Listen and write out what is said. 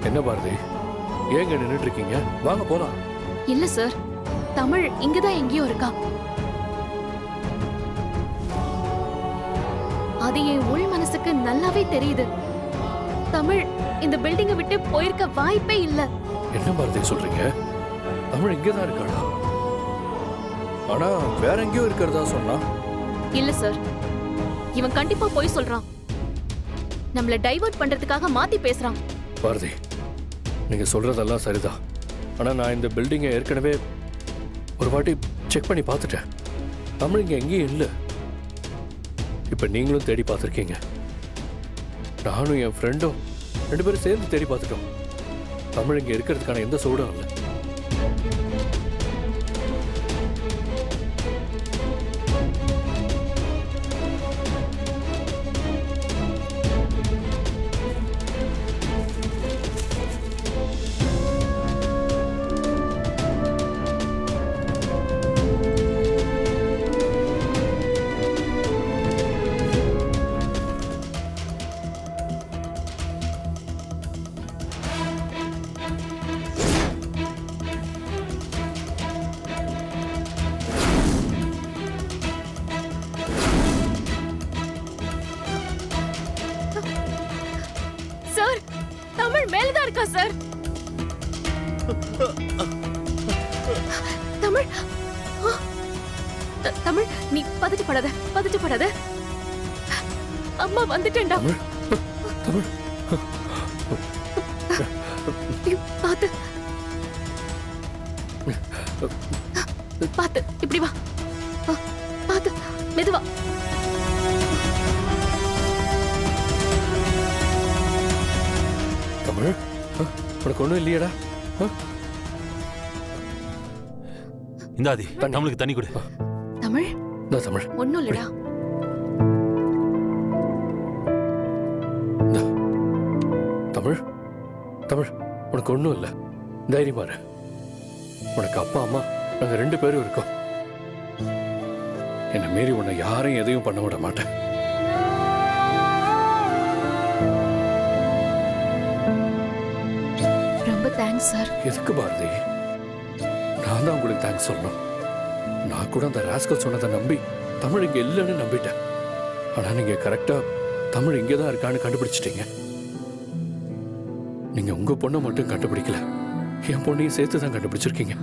என்ன பாரதி, ஏங்க நின்னுட்டு இருக்கீங்க? வாங்க போலாம். இல்ல சார், தமிழ் இங்கதான் எங்கேயோ இருக்கா. அது என் உள் மனசுக்கு நல்லாவே தெரியுது. தமிழ் இந்த பில்டிங்கை விட்டு போயிருக்க வாய்ப்பே இல்ல. என்ன பாரதி சொல்றீங்க? தமிழ் இங்கதான் இருக்காளா? ஆனா வேற எங்கேயோ இருக்கிறதா சொன்னா. இல்ல சார், இவன் கண்டிப்பா போய் சொல்றான். நம்மள டைவர்ட் பண்றதுக்காக மாத்தி பேசுறான். பாரதி, நீங்க சொல்றதெல்லாம் சரிதான். ஆனா நான் இந்த பில்டிங்கை ஏற்கனவே ஒரு வாட்டி செக் பண்ணி பார்த்துட்டேன். தமிழ் இங்க எங்கேயும் இல்லை. இப்ப நீங்களும் தேடி பார்த்துருக்கீங்க. நானும் என் ஃப்ரெண்டும் 2 பேரும் சேர்ந்து தேடி பார்த்துட்டோம். தமிழ் இங்க இருக்கிறதுக்கான எந்த சூடும் இல்லை. சார், தமிழ் மேலதான் இருக்கா சார். தமிழ், தமிழ் நீ பதட்டப்படாத. அம்மா வந்துட்டேன்டா. தமிழ், பாத்து பாத்து, இப்படி வா. பாத்து, மெதுவா. தமிழ், உனக்கு ஒண்ணும் இல்லையடா? இந்தாதி, நம்மளுக்கு தண்ணி கொடு. தமிழ், இந்த தமிழ் ஒண்ணும் இல்லடா. தமிழ், தமிழ் உனக்கு ஒண்ணும் இல்லை. தைரியமா இரு. உனக்கு அப்பா அம்மா நாங்க 2 பேரும் இருக்கோம். என்னை மீறி உன்னை யாரையும் எதையும் பண்ண விட மாட்டேன். ரொம்ப தேங்க்ஸ் சார். எதுக்கு பாரதி? நான் தான் உங்களுக்கு தேங்க்ஸ் சொல்லணும். நான் கூட அந்த ராஸ்கல் சொன்னதை நம்பி தமிழ் இங்க இல்லைன்னு நம்பிட்டேன். ஆனா நீங்க கரெக்டா தமிழ் இங்கதான் இருக்கான்னு கண்டுபிடிச்சிட்டீங்க. நீங்க உங்க பொண்ணை மட்டும் கண்டுபிடிக்கல, என் பொண்ணையும் சேர்த்து தான் கண்டுபிடிச்சிருக்கீங்க.